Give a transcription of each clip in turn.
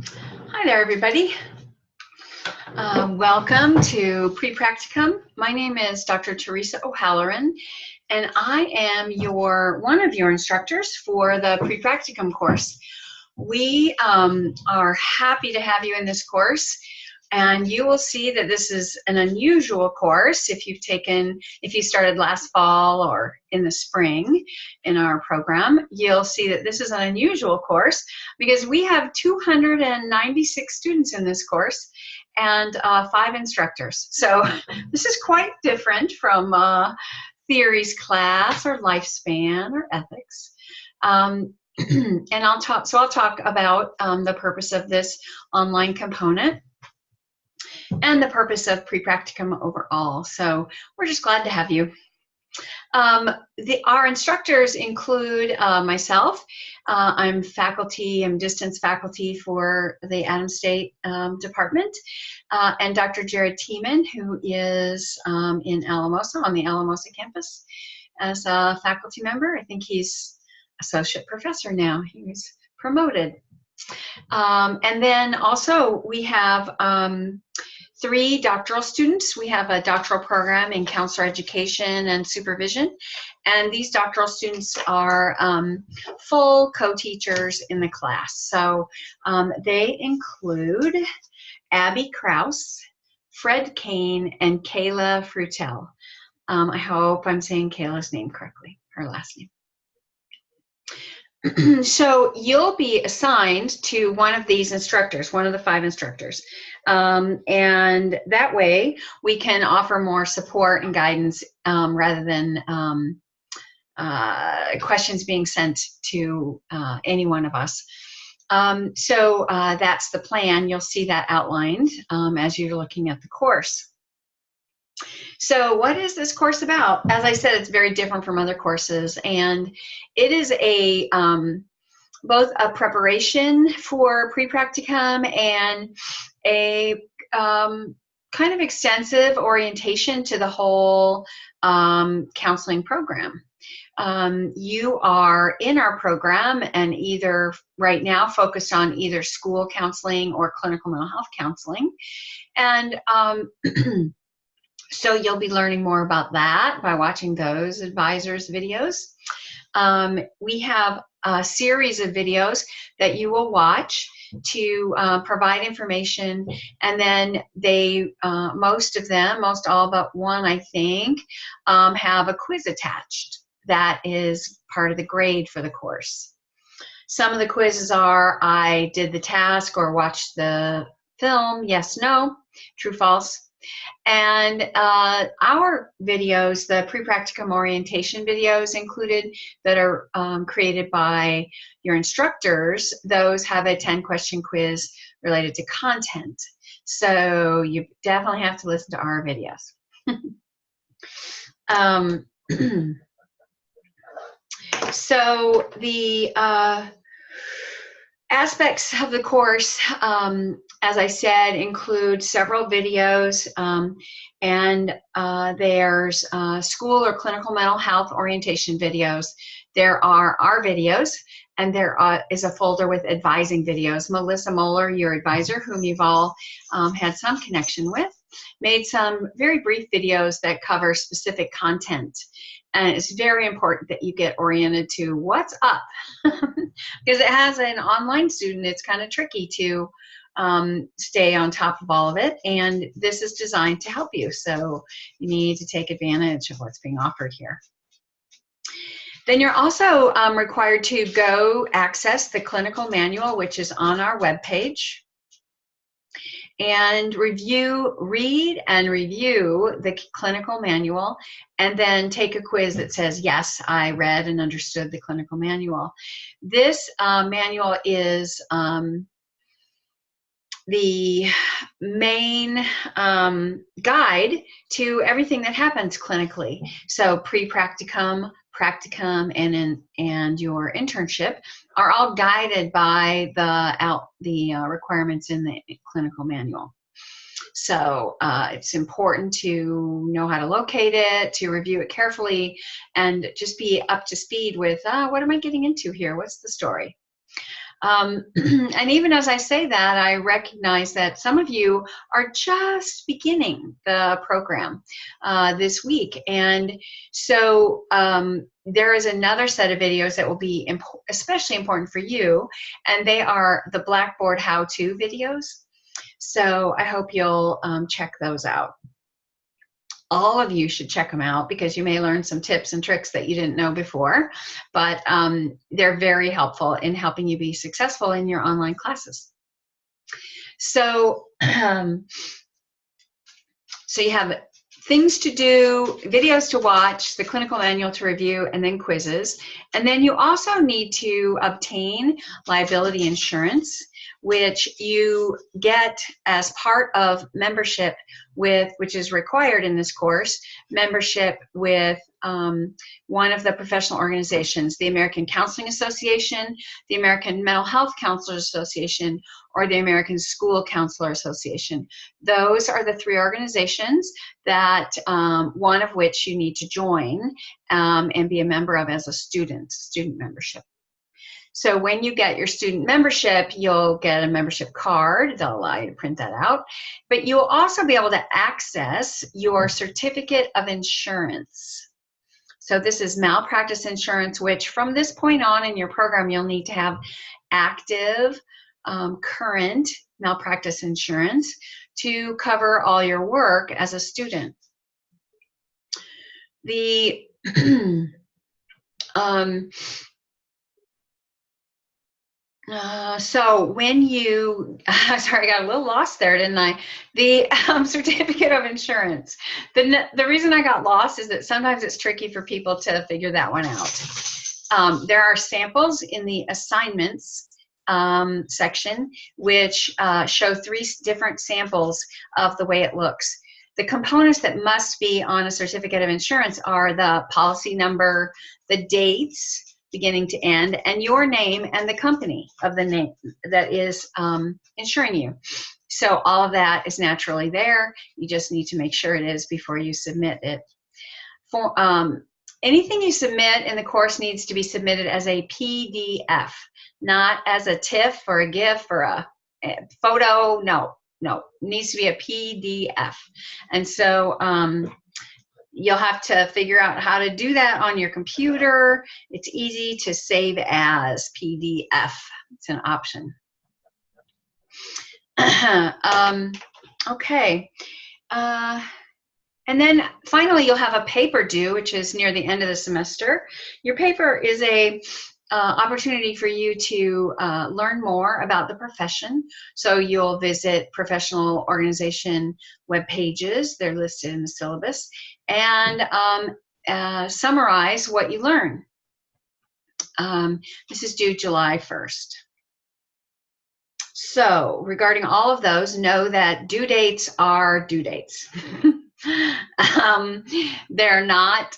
Hi there, everybody. Welcome to Pre-Practicum. My name is Dr. Teresa O'Halloran, and I am one of your instructors for the Pre-Practicum course. We are happy to have you in this course, and you will see that this is an unusual course if you started last fall or in the spring in our program. You'll see that this is an unusual course because we have 296 students in this course and 5 instructors. So this is quite different from theories class or lifespan or ethics. And I'll talk about the purpose of this online component and the purpose of Pre-Practicum overall. So we're just glad to have you. Our instructors include myself. I'm distance faculty for the Adams State Department, and Dr. Jared Tiemann, who is in Alamosa, on the Alamosa campus, as a faculty member. I think he's associate professor now. He was promoted. And then also we have 3 doctoral students. We have a doctoral program in counselor education and supervision, and these doctoral students are full co-teachers in the class. So they include Abby Krause, Fred Kane, and Kayla Frutel. I hope I'm saying Kayla's name correctly, her last name. So you'll be assigned to one of these instructors, one of the 5 instructors. And that way we can offer more support and guidance rather than questions being sent to any one of us. So that's the plan. You'll see that outlined as you're looking at the course. So what is this course about? As I said, it's very different from other courses, and it is both a preparation for Pre-Practicum and a kind of extensive orientation to the whole counseling program. You are in our program and either right now focused on either school counseling or clinical mental health counseling, and so you'll be learning more about that by watching those advisors' videos. We have a series of videos that you will watch to provide information, and then most all but one, I think, have a quiz attached that is part of the grade for the course. Some of the quizzes are I did the task or watched the film, yes, no, true, false. And our videos, the Pre-Practicum orientation videos included that are created by your instructors, those have a 10-question quiz related to content. So you definitely have to listen to our videos. So the aspects of the course, as I said, include several videos, and there's school or clinical mental health orientation videos. There are our videos, and there is a folder with advising videos. Melissa Moeller, your advisor, whom you've all had some connection with, made some very brief videos that cover specific content. And it's very important that you get oriented to what's up. Because as an online student, it's kind of tricky to stay on top of all of it. And this is designed to help you. So you need to take advantage of what's being offered here. Then you're also required to go access the clinical manual, which is on our webpage, and read and review the clinical manual, and then take a quiz that says, yes, I read and understood the clinical manual. This manual is the main guide to everything that happens clinically. So Pre-Practicum, Practicum, and your internship are all guided by the requirements in the clinical manual. So it's important to know how to locate it, to review it carefully, and just be up to speed with what am I getting into here? What's the story? And even as I say that, I recognize that some of you are just beginning the program this week. And so there is another set of videos that will be especially important for you, and they are the Blackboard how-to videos. So I hope you'll check those out. All of you should check them out because you may learn some tips and tricks that you didn't know before, but they're very helpful in helping you be successful in your online classes. So, so you have things to do, videos to watch, the clinical manual to review, and then quizzes. And then you also need to obtain liability insurance, which you get as part of membership with, which is required in this course, membership with one of the professional organizations, the American Counseling Association, the American Mental Health Counselors Association, or the American School Counselor Association. Those are the three organizations that one of which you need to join and be a member of as a student membership. So when you get your student membership, you'll get a membership card. They'll allow you to print that out. But you'll also be able to access your certificate of insurance. So this is malpractice insurance, which from this point on in your program, you'll need to have active, current malpractice insurance to cover all your work as a student. The so when you, sorry, I got a little lost there, didn't I? The certificate of insurance. The reason I got lost is that sometimes it's tricky for people to figure that one out. There are samples in the assignments section, which show 3 different samples of the way it looks. The components that must be on a certificate of insurance are the policy number, the dates, beginning to end, and your name and the company of the name that is insuring you. So all of that is naturally there. You just need to make sure it is before you submit it. For anything you submit in the course needs to be submitted as a PDF, not as a TIFF or a GIF or a photo. No, it needs to be a PDF. And so you'll have to figure out how to do that on your computer. It's easy to save as PDF. It's an option. Okay. And then finally, you'll have a paper due, which is near the end of the semester. Your paper is a opportunity for you to learn more about the profession. So you'll visit professional organization web pages. They're listed in the syllabus. And summarize what you learn. This is due July 1st. So regarding all of those, know that due dates are due dates. They're not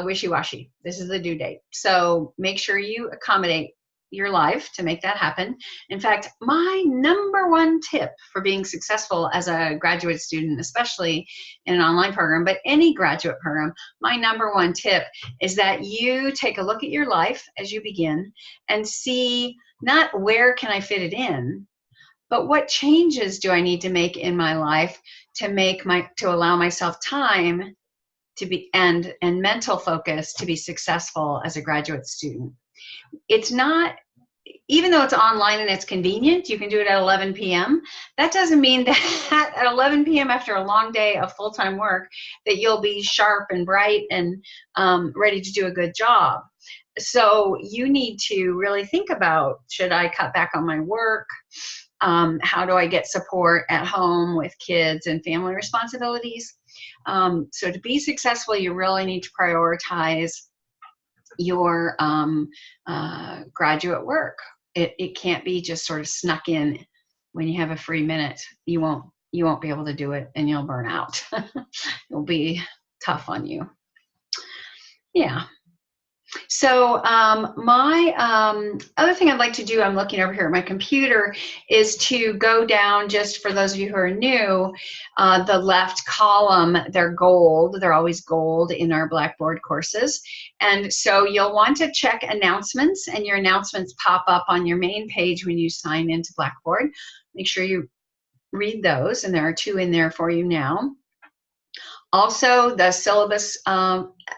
wishy-washy. This is the due date. So make sure you accommodate your life to make that happen. In fact, my #1 tip for being successful as a graduate student, especially in an online program, but any graduate program, my #1 tip is that you take a look at your life as you begin and see not where can I fit it in, but what changes do I need to make in my life to allow myself time to be and mental focus to be successful as a graduate student. It's not, even though it's online and it's convenient, you can do it at 11 p.m. That doesn't mean that at 11 p.m. after a long day of full-time work that you'll be sharp and bright and ready to do a good job. So you need to really think about, should I cut back on my work? How do I get support at home with kids and family responsibilities? So to be successful, you really need to prioritize your graduate work. It can't be just sort of snuck in when you have a free minute. You won't be able to do it, and you'll burn out. It'll be tough on you. Yeah. So my other thing I'd like to do, I'm looking over here at my computer, is to go down, just for those of you who are new, the left column. They're gold. They're always gold in our Blackboard courses. And so you'll want to check announcements, and your announcements pop up on your main page when you sign into Blackboard. Make sure you read those, and there are 2 in there for you now. Also, the syllabus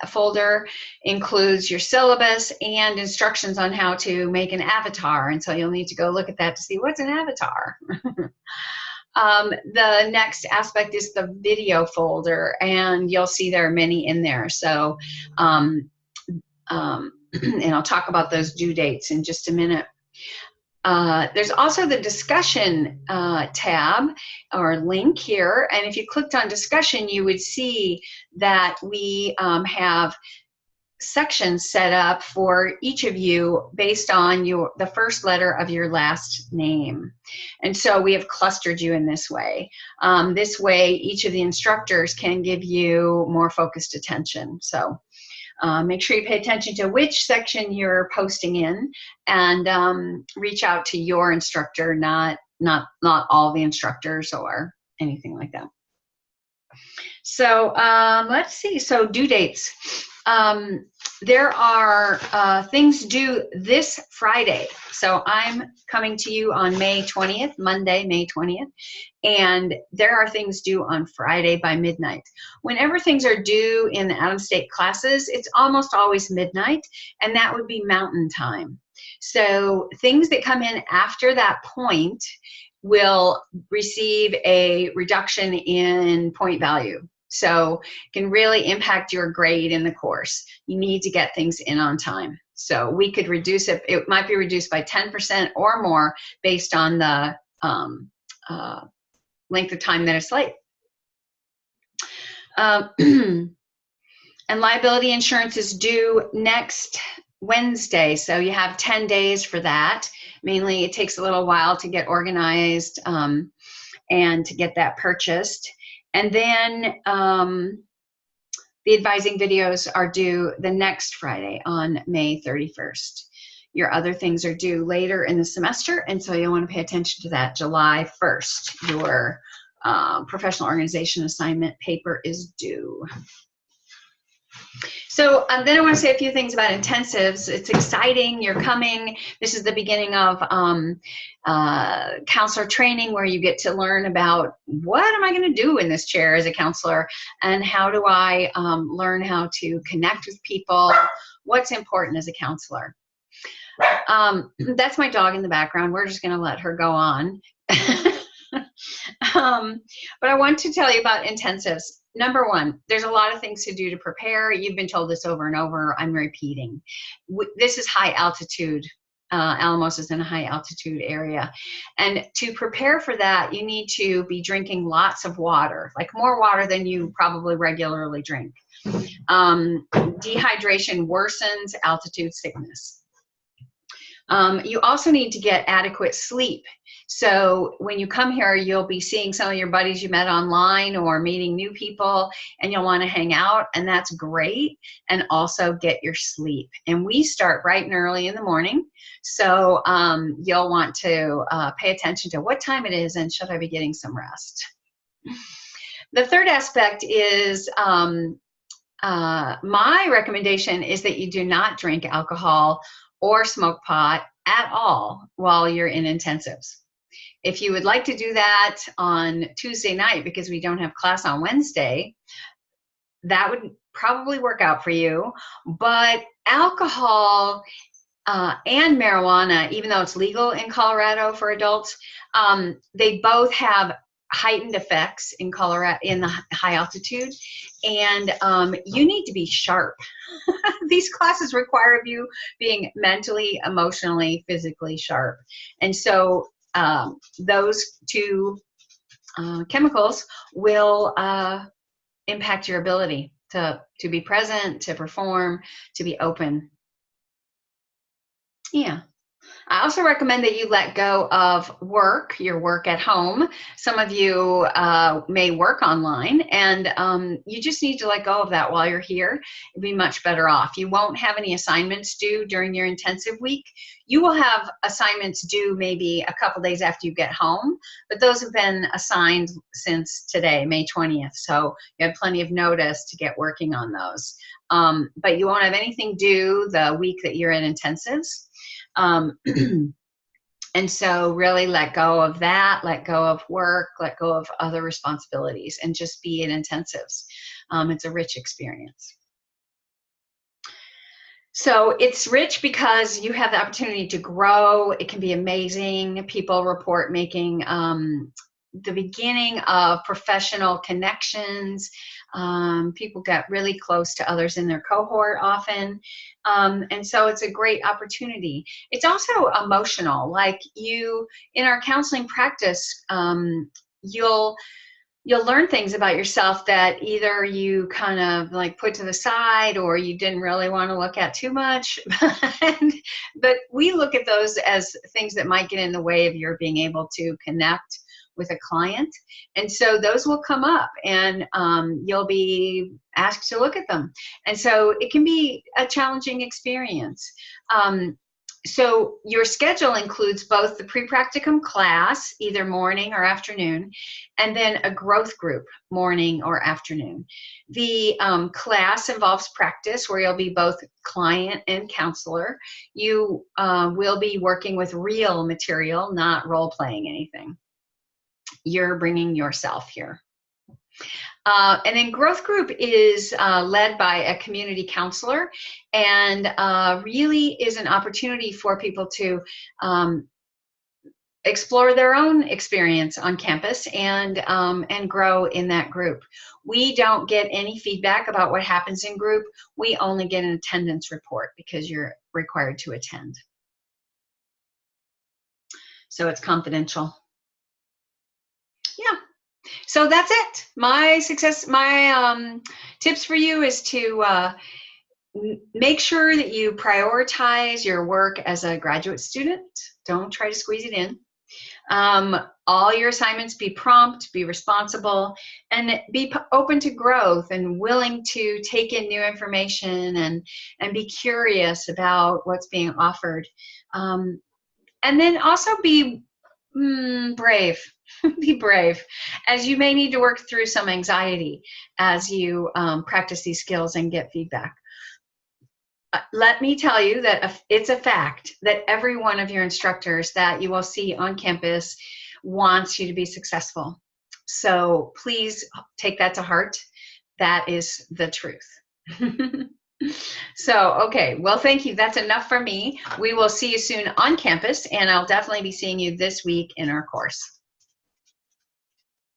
folder includes your syllabus and instructions on how to make an avatar, and so you'll need to go look at that to see what's an avatar. The next aspect is the video folder, and you'll see there are many in there. So, and I'll talk about those due dates in just a minute. There's also the discussion tab or link here, and if you clicked on discussion, you would see that we have sections set up for each of you based on the first letter of your last name. And so we have clustered you in this way. This way, each of the instructors can give you more focused attention. So make sure you pay attention to which section you're posting in, and reach out to your instructor, not all the instructors or anything like that. So let's see. So due dates. There are things due this Friday. So I'm coming to you on May 20th, Monday, May 20th. And there are things due on Friday by midnight. Whenever things are due in the out-of-state classes, it's almost always midnight, and that would be Mountain Time. So things that come in after that point will receive a reduction in point value. So it can really impact your grade in the course. You need to get things in on time. So we could reduce it. It might be reduced by 10% or more based on the length of time that it's late. And liability insurance is due next Wednesday, so you have 10 days for that. Mainly, it takes a little while to get organized and to get that purchased. And then the advising videos are due the next Friday on May 31st. Your other things are due later in the semester, and so you'll want to pay attention to that. July 1st, your professional organization assignment paper is due. So then I want to say a few things about intensives. It's exciting. You're coming. This is the beginning of counselor training, where you get to learn about what am I going to do in this chair as a counselor, and how do I learn how to connect with people, what's important as a counselor. That's my dog in the background. We're just going to let her go on. But I want to tell you about intensives. Number one, there's a lot of things to do to prepare. You've been told this over and over. I'm repeating. This is high altitude. Alamos is in a high altitude area. And to prepare for that, you need to be drinking lots of water, like more water than you probably regularly drink. Dehydration worsens altitude sickness. You also need to get adequate sleep. So when you come here, you'll be seeing some of your buddies you met online or meeting new people, and you'll want to hang out, and that's great. And also get your sleep. And we start bright and early in the morning, so you'll want to pay attention to what time it is and should I be getting some rest. The third aspect is my recommendation is that you do not drink alcohol or smoke pot at all while you're in intensives. If you would like to do that on Tuesday night because we don't have class on Wednesday, that would probably work out for you. But alcohol and marijuana, even though it's legal in Colorado for adults, they both have heightened effects in Colorado in the high altitude, and you need to be sharp. These classes require you being mentally, emotionally, physically sharp, and so those two chemicals will impact your ability to be present, to perform, to be open. Yeah. I also recommend that you let go of work, your work at home. Some of you may work online, and you just need to let go of that while you're here. You'll be much better off. You won't have any assignments due during your intensive week. You will have assignments due maybe a couple days after you get home, but those have been assigned since today, May 20th, so you have plenty of notice to get working on those. But you won't have anything due the week that you're in intensives. And so really let go of that, let go of work, let go of other responsibilities, and just be in intensives. It's a rich experience. So it's rich because you have the opportunity to grow. It can be amazing. People report making the beginning of professional connections. People get really close to others in their cohort often. And so it's a great opportunity. It's also emotional. Like in our counseling practice, you'll learn things about yourself that either you kind of like put to the side or you didn't really want to look at too much. But we look at those as things that might get in the way of your being able to connect with a client. And so those will come up, and you'll be asked to look at them. And so it can be a challenging experience. So your schedule includes both the pre-practicum class, either morning or afternoon, and then a growth group, morning or afternoon. The class involves practice, where you'll be both client and counselor. You will be working with real material, not role-playing anything. You're bringing yourself here. And then growth group is led by a community counselor, and really is an opportunity for people to explore their own experience on campus and grow in that group. We don't get any feedback about what happens in group. We only get an attendance report because you're required to attend. So it's confidential. Yeah. So that's it. My tips for you is to make sure that you prioritize your work as a graduate student. Don't try to squeeze it in. All your assignments be prompt, be responsible, and be open to growth and willing to take in new information and be curious about what's being offered. And then also be brave. Be brave, as you may need to work through some anxiety as you practice these skills and get feedback. Let me tell you that it's a fact that every one of your instructors that you will see on campus wants you to be successful. So please take that to heart. That is the truth. So, okay, well, thank you. That's enough for me. We will see you soon on campus, and I'll definitely be seeing you this week in our course.